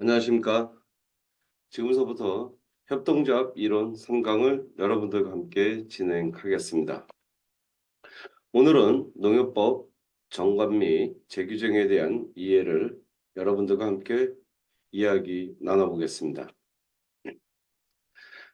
안녕하십니까. 지금서부터 협동조합 이론 3강을 여러분들과 함께 진행하겠습니다. 오늘은 농협법 정관 및 재규정에 대한 이해를 여러분들과 함께 이야기 나눠보겠습니다.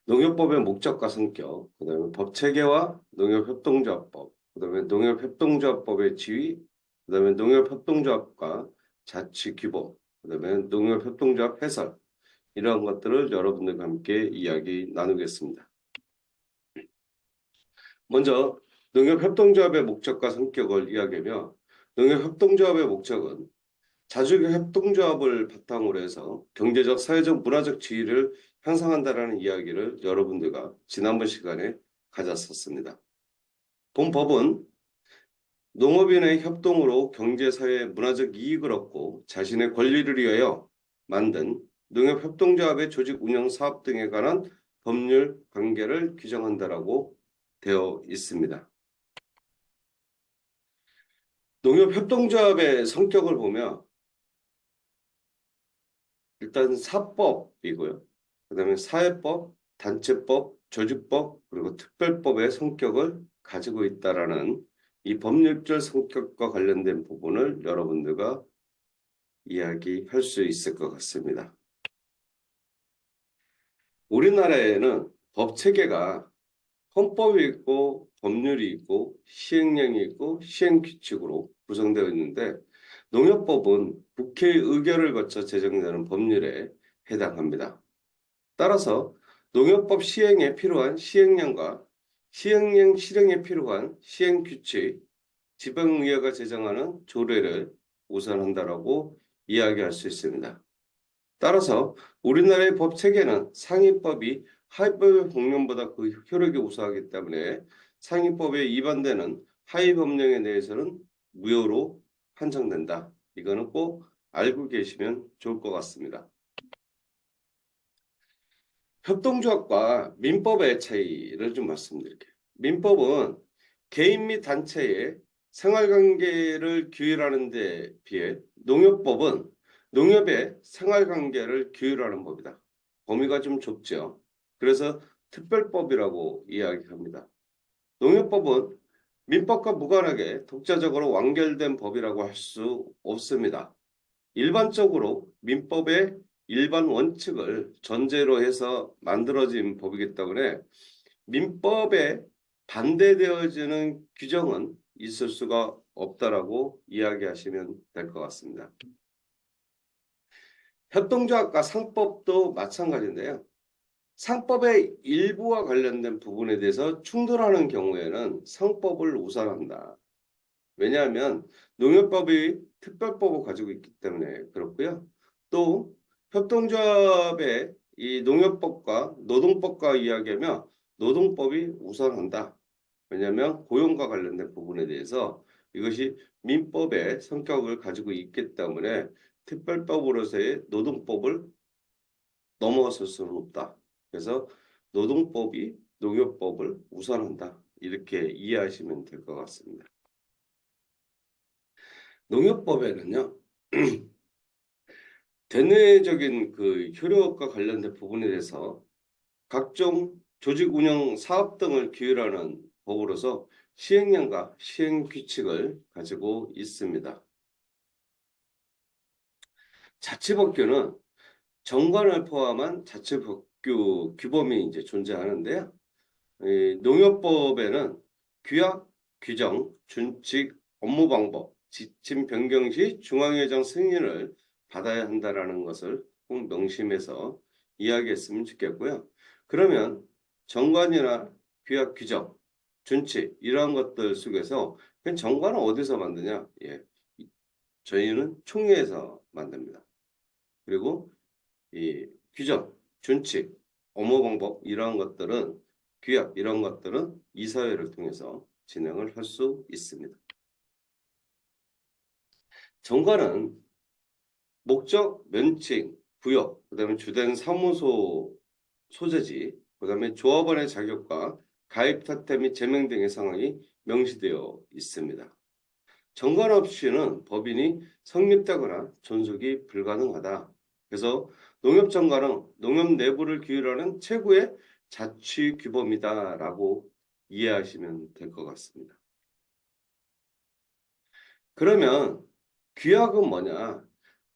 농협법의 목적과 성격, 그 다음에 법체계와 농협협동조합법, 그 다음에 농협협동조합법의 지위, 그 다음에 농협협동조합과 자치규범, 그 다음에 농협협동조합 해설, 이러한 것들을 여러분들과 함께 이야기 나누겠습니다. 먼저 농협협동조합의 목적과 성격을 이야기하며, 농협협동조합의 목적은 자주교 협동조합을 바탕으로 해서 경제적, 사회적, 문화적 지위를 향상한다라는 이야기를 여러분들과 지난번 시간에 가졌었습니다. 본 법은 농업인의 협동으로 경제, 사회, 문화적 이익을 얻고 자신의 권리를 위하여 만든 농협협동조합의 조직 운영 사업 등에 관한 법률 관계를 규정한다라고 되어 있습니다. 농협협동조합의 성격을 보면 일단 사법이고요. 그 다음에 사회법, 단체법, 조직법, 그리고 특별법의 성격을 가지고 있다라는 이 법률적 성격과 관련된 부분을 여러분들과 이야기할 수 있을 것 같습니다. 우리나라에는 법 체계가 헌법이 있고 법률이 있고 시행령이 있고 시행규칙으로 구성되어 있는데, 농협법은 국회의 의결을 거쳐 제정되는 법률에 해당합니다. 따라서 농협법 시행에 필요한 시행령과 시행령 실행에 필요한 시행규칙, 지방의회가 제정하는 조례를 우선한다라고 이야기할 수 있습니다. 따라서 우리나라의 법 체계는 상위법이 하위법의 공령보다 그 효력이 우수하기 때문에 상위법에 위반되는 하위 법령에 대해서는 무효로 판정된다. 이거는 꼭 알고 계시면 좋을 것 같습니다. 협동조합과 민법의 차이를 좀 말씀드릴게요. 민법은 개인 및 단체의 생활관계를 규율하는 데 비해 농협법은 농협의 생활관계를 규율하는 법이다. 범위가 좀 좁죠. 그래서 특별법이라고 이야기합니다. 농협법은 민법과 무관하게 독자적으로 완결된 법이라고 할 수 없습니다. 일반적으로 민법의 일반 원칙을 전제로 해서 만들어진 법이기 때문에 민법에 반대되어지는 규정은 있을 수가 없다라고 이야기하시면 될 것 같습니다. 협동조합과 상법도 마찬가지인데요. 상법의 일부와 관련된 부분에 대해서 충돌하는 경우에는 상법을 우선한다. 왜냐하면 농협법이 특별법을 가지고 있기 때문에 그렇고요. 또 협동조합의 이 농협법과 노동법과 이야기하면 노동법이 우선한다. 왜냐하면 고용과 관련된 부분에 대해서 이것이 민법의 성격을 가지고 있기 때문에 특별법으로서의 노동법을 넘어설 수는 없다. 그래서 노동법이 농협법을 우선한다. 이렇게 이해하시면 될 것 같습니다. 농협법에는요, 대내적인 그 효력과 관련된 부분에 대해서 각종 조직 운영 사업 등을 규율하는 법으로서 시행령과 시행 규칙을 가지고 있습니다. 자치법규는 정관을 포함한 자치법규 규범이 이제 존재하는데요. 이 농협법에는 규약, 규정, 준칙, 업무 방법, 지침 변경 시 중앙회장 승인을 받아야 한다라는 것을 꼭 명심해서 이야기했으면 좋겠고요. 그러면 정관이나 규약, 규정, 준칙 이러한 것들 속에서 정관은 어디서 만드냐? 예, 저희는 총회에서 만듭니다. 그리고 이 규정, 준칙, 업무 방법 이러한 것들은 규약 이런 것들은 이사회를 통해서 진행을 할 수 있습니다. 정관은 목적, 면책, 구역, 그다음에 주된 사무소 소재지, 그다음에 조합원의 자격과 가입 사태 및 제명 등의 상황이 명시되어 있습니다. 정관 없이는 법인이 성립되거나 존속이 불가능하다. 그래서 농협정가는 농협 내부를 규율하는 최고의 자치규범이다라고 이해하시면 될 것 같습니다. 그러면 규약은 뭐냐?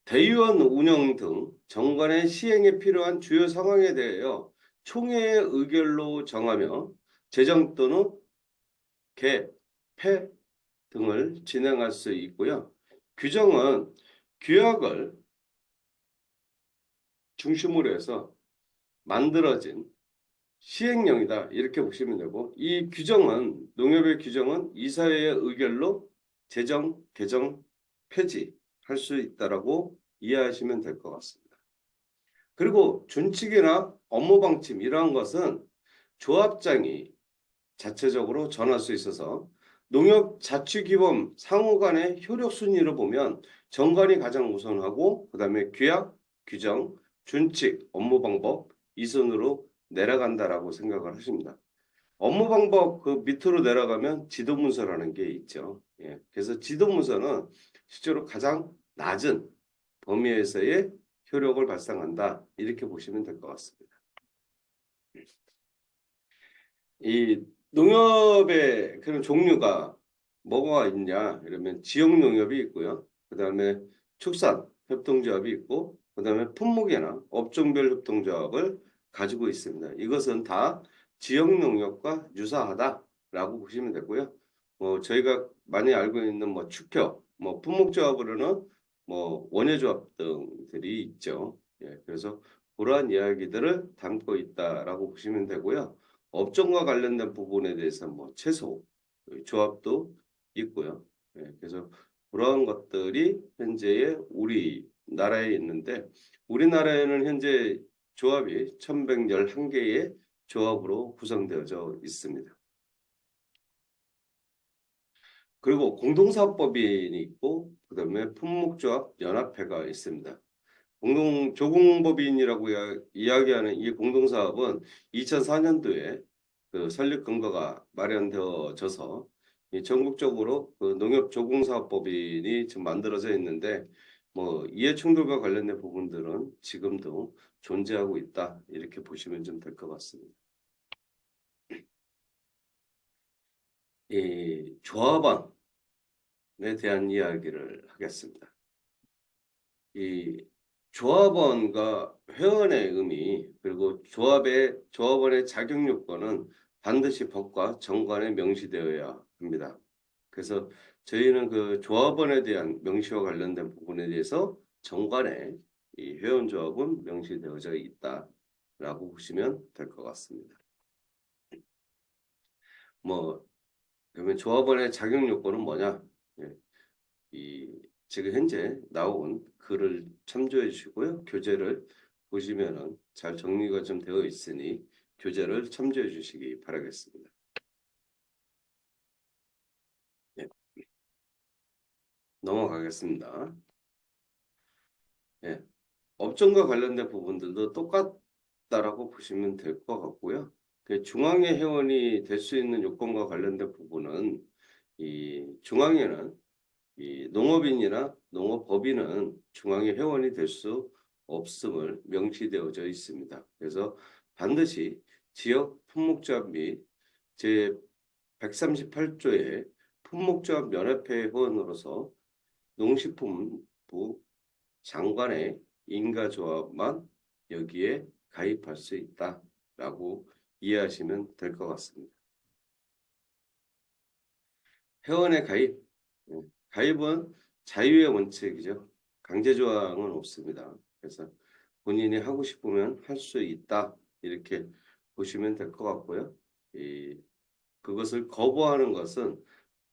대의원 운영 등 정관의 시행에 필요한 주요 상황에 대하여 총회의 의결로 정하며 제정 또는 개, 폐 등을 진행할 수 있고요. 규정은 규약을 중심으로 해서 만들어진 시행령이다 이렇게 보시면 되고, 이 규정은 농협의 규정은 이사회의 의결로 제정, 개정, 폐지할 수 있다라고 이해하시면 될 것 같습니다. 그리고 준칙이나 업무 방침 이러한 것은 조합장이 자체적으로 정할 수 있어서 농협 자치규범 상호 간의 효력 순위로 보면 정관이 가장 우선하고 그다음에 규약, 규정, 준칙, 업무 방법 이 순으로 내려간다라고 생각을 하십니다. 업무 방법 그 밑으로 내려가면 지도문서라는 게 있죠. 예, 그래서 지도문서는 실제로 가장 낮은 범위에서의 효력을 발생한다 이렇게 보시면 될 것 같습니다. 이 농협의 그런 종류가 뭐가 있냐 이러면 지역 농협이 있고요. 그 다음에 축산 협동조합이 있고 그 다음에 품목이나 업종별 협동조합을 가지고 있습니다. 이것은 다 지역 농협과 유사하다라고 보시면 되고요. 저희가 많이 알고 있는 뭐 축협, 뭐 품목조합으로는 뭐 원예조합 등들이 있죠. 예, 그래서 그러한 이야기들을 담고 있다라고 보시면 되고요. 업종과 관련된 부분에 대해서 뭐 채소 조합도 있고요. 예, 그래서 그런 것들이 현재의 우리나라에 있는데 우리나라에는 현재 조합이 1111개의 조합으로 구성되어져 있습니다. 그리고 공동사업법인이 있고 그다음에 품목조합 연합회가 있습니다. 공동조공법인이라고 이야기하는 이 공동사업은 2004년도에 그 설립 근거가 마련되어져서 이 전국적으로 그 농협조공사업법인이 지금 만들어져 있는데 뭐 이해충돌과 관련된 부분들은 지금도 존재하고 있다 이렇게 보시면 좀 될 것 같습니다. 이 조합원에 대한 이야기를 하겠습니다. 이 조합원과 회원의 의미 그리고 조합원의 자격 요건은 반드시 법과 정관에 명시되어야 합니다. 그래서 저희는 그 조합원에 대한 명시와 관련된 부분에 대해서 정관에 이 회원조합은 명시되어져 있다라고 보시면 될 것 같습니다. 뭐 그러면 조합원의 자격 요건은 뭐냐? 예, 이 지금 현재 나온 글을 참조해 주시고요. 교재를 보시면은 잘 정리가 좀 되어 있으니 교재를 참조해 주시기 바라겠습니다. 예, 넘어가겠습니다. 예, 업종과 관련된 부분들도 똑같다라고 보시면 될 것 같고요. 그 중앙회 회원이 될 수 있는 요건과 관련된 부분은 이 중앙회는 이 농업인이나 농업법인은 중앙회 회원이 될 수 없음을 명시되어져 있습니다. 그래서 반드시 지역 품목조합 및 제138조의 품목조합 연합회 회원으로서 농식품부 장관의 인가조합만 여기에 가입할 수 있다라고 이해하시면 될 것 같습니다. 회원의 가입, 가입은 자유의 원칙이죠. 강제 조항은 없습니다. 그래서 본인이 하고 싶으면 할 수 있다 이렇게 보시면 될 것 같고요. 그것을 거부하는 것은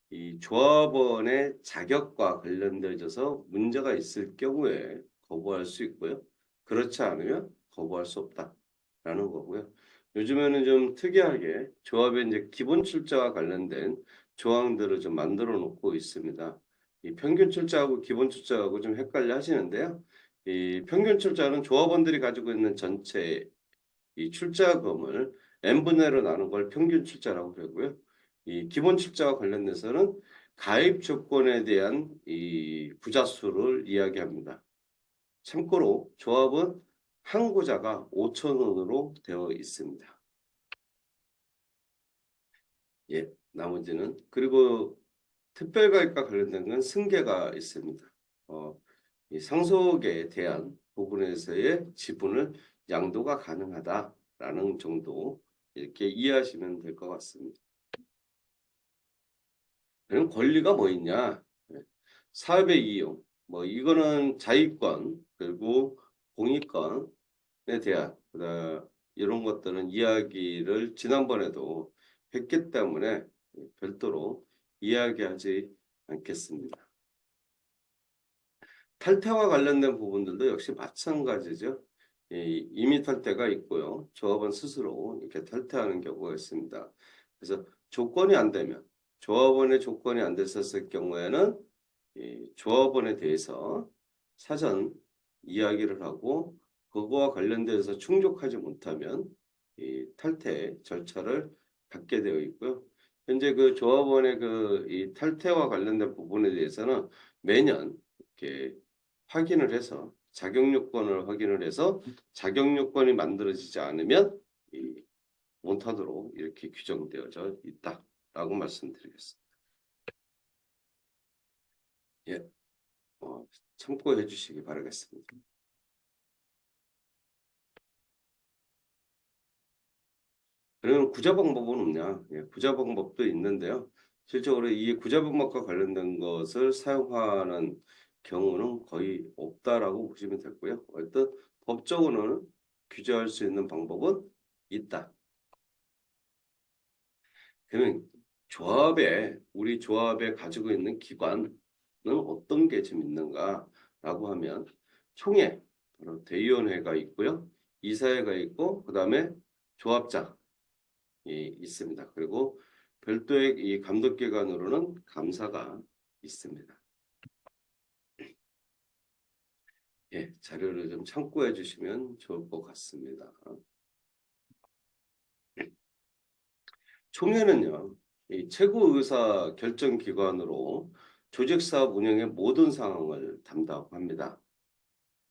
이 조합원의 자격과 관련되어서 문제가 있을 경우에 거부할 수 있고요. 그렇지 않으면 거부할 수 없다라는 거고요. 요즘에는 좀 특이하게 조합의 이제 기본 출자와 관련된 조항들을 좀 만들어 놓고 있습니다. 이 평균 출자하고 기본 출자하고 좀 헷갈려 하시는데요. 이 평균 출자는 조합원들이 가지고 있는 전체 이 출자금을 n분의로 나눈 걸 평균 출자라고 그러고요. 이 기본 출자와 관련돼서는 가입 조건에 대한 이 부자 수를 이야기합니다. 참고로 조합은 한 구자가 5,000원으로 되어 있습니다. 예, 나머지는 그리고 특별가액과 관련된 건 승계가 있습니다. 이 상속에 대한 부분에서의 지분을 양도가 가능하다라는 정도 이렇게 이해하시면 될 것 같습니다. 그럼 권리가 뭐 있냐? 예, 사업의 이용, 뭐 이거는 자의권 그리고 공익권에 대한 이런 것들은 이야기를 지난번에도 했기 때문에 별도로 이야기하지 않겠습니다. 탈퇴와 관련된 부분들도 역시 마찬가지죠. 임의 탈퇴가 있고요. 조합원 스스로 이렇게 탈퇴하는 경우가 있습니다. 그래서 조건이 안 되면 조합원의 조건이 안 됐었을 경우에는 이 조합원에 대해서 사전 이야기를 하고 그거와 관련돼서 충족하지 못하면 이 탈퇴 절차를 갖게 되어 있고요. 현재 그 조합원의 그 이 탈퇴와 관련된 부분에 대해서는 매년 이렇게 확인을 해서 자격 요건을 확인을 해서 자격 요건이 만들어지지 않으면 이 못하도록 이렇게 규정되어져 있다라고 말씀드리겠습니다. 예, 참고해 주시기 바라겠습니다. 그러면 구자 방법은 없냐? 예, 구자 방법도 있는데요. 실적으로 이 구자 방법과 관련된 것을 사용하는 경우는 거의 없다라고 보시면 되고요. 어떤 법적으로는 규제할 수 있는 방법은 있다. 그러면 우리 조합에 가지고 있는 기관은 어떤 게 좀 있는가라고 하면 총회, 바로 대의원회가 있고요. 이사회가 있고 그다음에 조합장이 있습니다. 그리고 별도의 이 감독기관으로는 감사가 있습니다. 예, 자료를 좀 참고해 주시면 좋을 것 같습니다. 총회는요, 이 최고 의사 결정 기관으로 조직 사업 운영의 모든 상황을 담당합니다.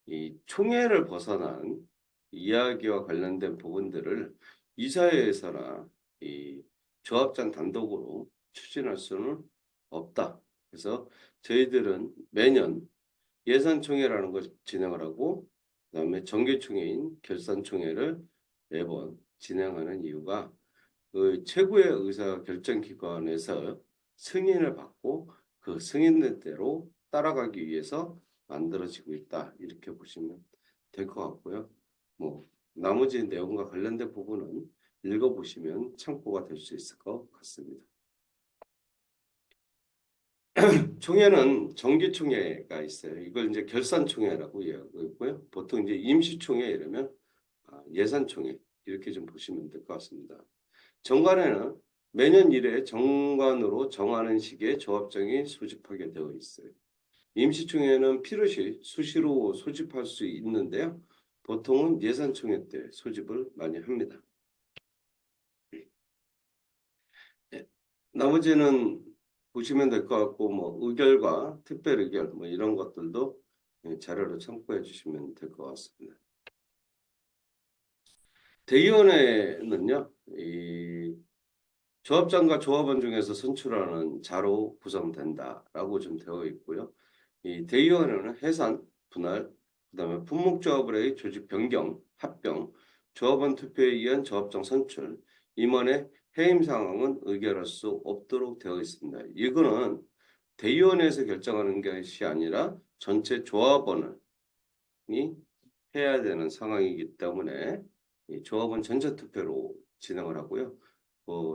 이 총회를 벗어난 이야기와 관련된 부분들을 이사회에서나 이 조합장 단독으로 추진할 수는 없다. 그래서 저희들은 매년 예산총회라는 걸 진행을 하고 그다음에 정기총회인 결산총회를 매번 진행하는 이유가 그 최고의 의사 결정 기관에서 승인을 받고 그 승인대로 따라가기 위해서 만들어지고 있다. 이렇게 보시면 될 것 같고요. 뭐 나머지 내용과 관련된 부분은 읽어보시면 참고가 될 수 있을 것 같습니다. 총회는 정기총회가 있어요. 이걸 이제 결산총회라고 이야기하고요. 보통 이제 임시총회 이러면 예산총회 이렇게 좀 보시면 될 것 같습니다. 정관에는 매년 1회 정관으로 정하는 시기에 조합장이 소집하게 되어 있어요. 임시총회는 필요시 수시로 소집할 수 있는데요. 보통은 예산총회 때 소집을 많이 합니다. 네. 나머지는 보시면 될 것 같고 뭐 의결과 특별 의결 뭐 이런 것들도 자료로 참고해 주시면 될 것 같습니다. 대의원회는요. 이 조합장과 조합원 중에서 선출하는 자로 구성된다라고 좀 되어 있고요. 이 대의원회는 해산, 분할, 그다음에 품목조합의 조직 변경, 합병, 조합원 투표에 의한 조합장 선출, 임원의 해임 상황은 의결할 수 없도록 되어 있습니다. 이거는 대의원회에서 결정하는 것이 아니라 전체 조합원이 해야 되는 상황이기 때문에 이 조합원 전체 투표로 진행을 하고요.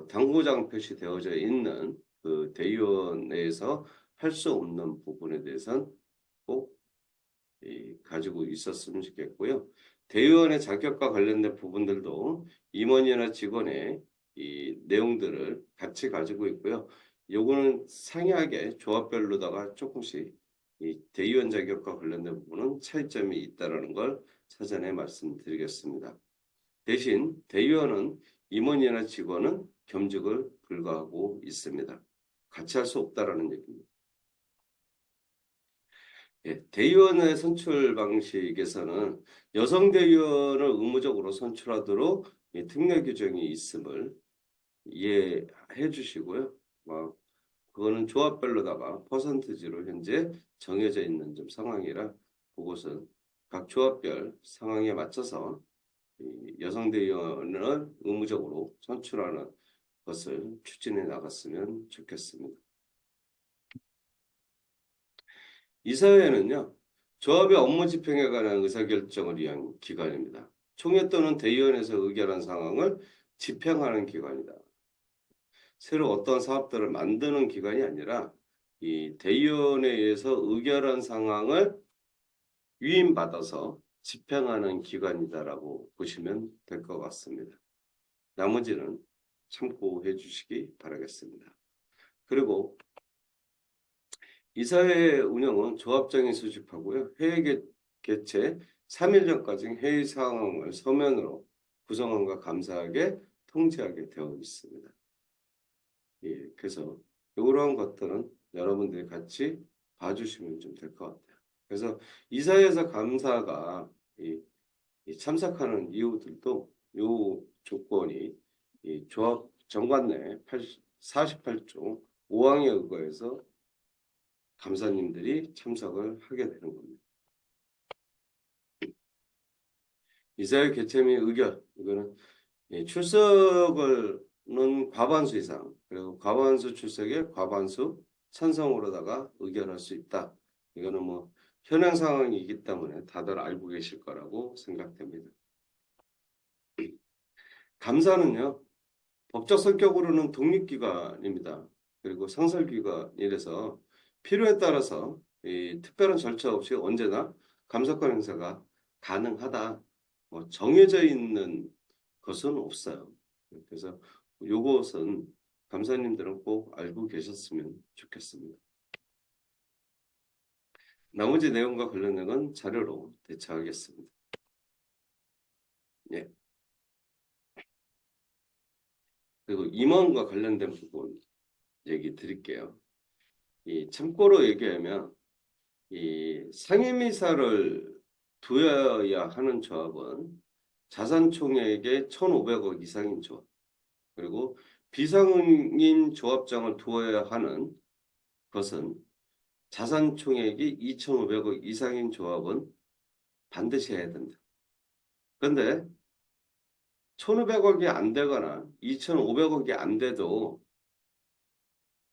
당구장 표시되어져 있는 그 대의원회에서 할 수 없는 부분에 대해서는 꼭 가지고 있었으면 좋겠고요. 대의원의 자격과 관련된 부분들도 임원이나 직원의 이 내용들을 같이 가지고 있고요. 요거는 상이하게 조합별로다가 조금씩 이 대의원 자격과 관련된 부분은 차이점이 있다라는 걸 사전에 말씀드리겠습니다. 대신 대의원은 임원이나 직원은 겸직을 불가하고 있습니다. 같이 할 수 없다라는 얘기입니다. 예, 대의원의 선출 방식에서는 여성 대의원을 의무적으로 선출하도록 특례 규정이 있음을 이해해 주시고요. 그거는 조합별로다가 퍼센티지로 현재 정해져 있는 좀 상황이라 그것은 각 조합별 상황에 맞춰서 여성 대의원을 의무적으로 선출하는 것을 추진해 나갔으면 좋겠습니다. 이사회는요, 조합의 업무 집행에 관한 의사결정을 위한 기관입니다. 총회 또는 대의원에서 의결한 상황을 집행하는 기관이다. 새로 어떤 사업들을 만드는 기관이 아니라 이 대의원에 의해서 의결한 상황을 위임받아서 집행하는 기관이다라고 보시면 될 것 같습니다. 나머지는 참고해 주시기 바라겠습니다. 그리고 이사회 운영은 조합장이 수집하고요. 회의 개최 3일 전까지 회의 상황을 서면으로 구성원과 감사하게 통지하게 되어 있습니다. 예, 그래서 이런 것들은 여러분들이 같이 봐주시면 좀 될 것 같아요. 그래서 이사회에서 감사가 참석하는 이유들도 이 조건이 조합 정관내 48조 5항에 의거해서 감사님들이 참석을 하게 되는 겁니다. 이사회 개최 및 의결, 이거는 출석을는 과반수 이상, 그리고 과반수 출석에 과반수 찬성으로다가 의결할 수 있다. 이거는 뭐 현행 상황이기 때문에 다들 알고 계실 거라고 생각됩니다. 감사는요, 법적 성격으로는 독립기관입니다. 그리고 상설기관이라서 필요에 따라서 특별한 절차 없이 언제나 감사권 행사가 가능하다. 정해져 있는 것은 없어요. 그래서 요것은 감사님들은 꼭 알고 계셨으면 좋겠습니다. 나머지 내용과 관련된 건 자료로 대처하겠습니다. 예. 그리고 임원과 관련된 부분 얘기 드릴게요. 참고로 얘기하면 상임이사를 두어야 하는 조합은 자산총액의 1,500억 이상인 조합, 그리고 비상임 조합장을 두어야 하는 것은 자산총액이 2,500억 이상인 조합은 반드시 해야 된다. 그런데 1,500억이 안 되거나 2,500억이 안 돼도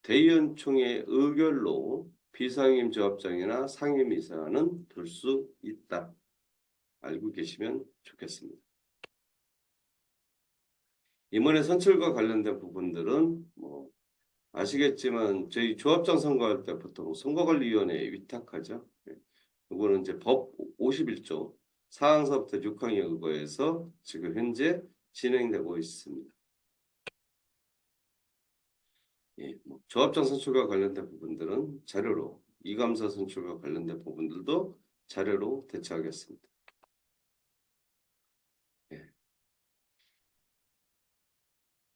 대의원총회 의결로 비상임 조합장이나 상임이사는 둘 수 있다. 알고 계시면 좋겠습니다. 임원의 선출과 관련된 부분들은 아시겠지만 저희 조합장 선거할 때 보통 선거관리위원회에 위탁하죠. 이거는 이제 법 51조 4항서부터 6항에 의거해서 지금 현재 진행되고 있습니다. 조합장 선출과 관련된 부분들은 자료로, 이감사 선출과 관련된 부분들도 자료로 대처하겠습니다.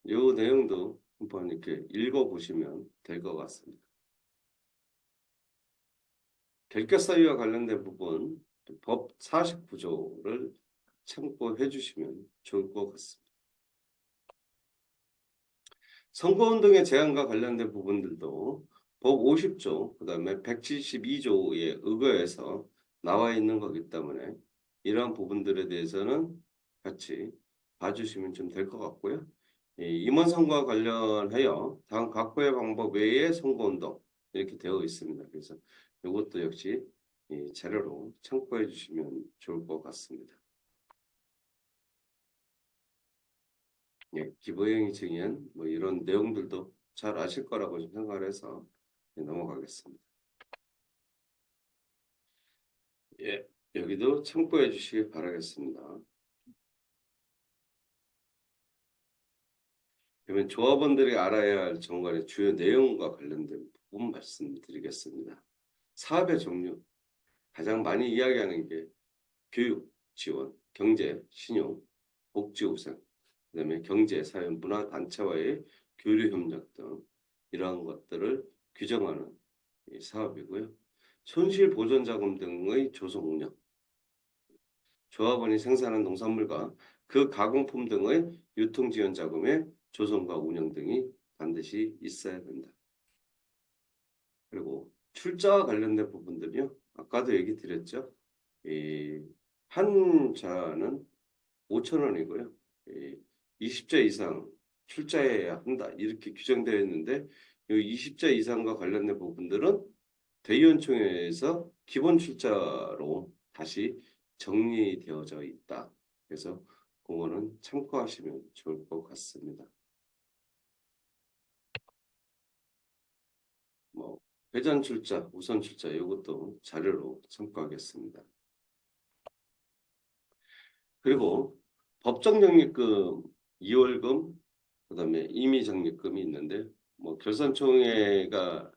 이 내용도 한번 이렇게 읽어보시면 될 것 같습니다. 결격사유와 관련된 부분 법 49조를 참고해 주시면 좋을 것 같습니다. 선거운동의 제한과 관련된 부분들도 법 50조, 그 다음에 172조에 의거해서 나와 있는 거기 때문에 이러한 부분들에 대해서는 같이 봐주시면 좀 될 것 같고요. 임원 선거와 관련하여 다음 각호의 방법 외에 선거운동 이렇게 되어 있습니다. 그래서 이것도 역시 자료로 참고해 주시면 좋을 것 같습니다. 기부행위 증인 이런 내용들도 잘 아실 거라고 생각을 해서 넘어가겠습니다. 여기도 참고해 주시기 바라겠습니다. 그러면 조합원들이 알아야 할 정관의 주요 내용과 관련된 부분 말씀드리겠습니다. 사업의 종류, 가장 많이 이야기하는 게 교육, 지원, 경제, 신용, 복지 우선, 그다음에 경제, 사회, 문화 단체와의 교류 협력 등 이러한 것들을 규정하는 사업이고요. 손실 보전 자금 등의 조성 운영, 조합원이 생산한 농산물과 그 가공품 등의 유통 지원 자금의 조성과 운영 등이 반드시 있어야 된다. 그리고 출자와 관련된 부분들이요. 아까도 얘기 드렸죠. 한 자는 5,000원이고요. 20자 이상 출자해야 한다. 이렇게 규정되어 있는데 이 20자 이상과 관련된 부분들은 대의원총회에서 기본 출자로 다시 정리되어져 있다. 그래서 그거는 참고하시면 좋을 것 같습니다. 뭐 회전 출자, 우선 출자 이것도 자료로 참고하겠습니다. 그리고 법정 적립금, 2월금, 그다음에 임의 적립금이 있는데 뭐 결산총회가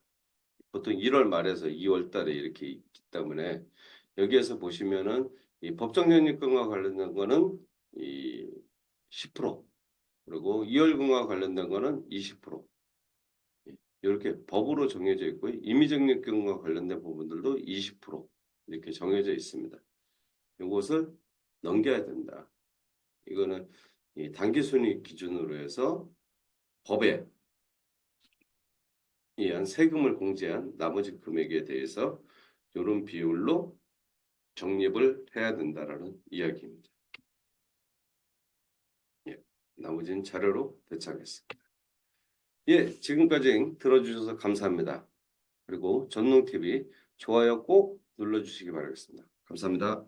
보통 1월 말에서 2월 달에 이렇게 있기 때문에 여기에서 보시면은 이 법정 적립금과 관련된 거는 이 10%, 그리고 2월금과 관련된 거는 20%. 이렇게 법으로 정해져 있고요. 임의적립금과 관련된 부분들도 20% 이렇게 정해져 있습니다. 이것을 넘겨야 된다. 이거는 이 단기순이익 기준으로 해서 법에 의한 세금을 공제한 나머지 금액에 대해서 이런 비율로 적립을 해야 된다라는 이야기입니다. 예, 나머지는 자료로 대체하겠습니다. 예, 지금까지 들어주셔서 감사합니다. 그리고 전농TV 좋아요 꼭 눌러주시기 바라겠습니다. 감사합니다.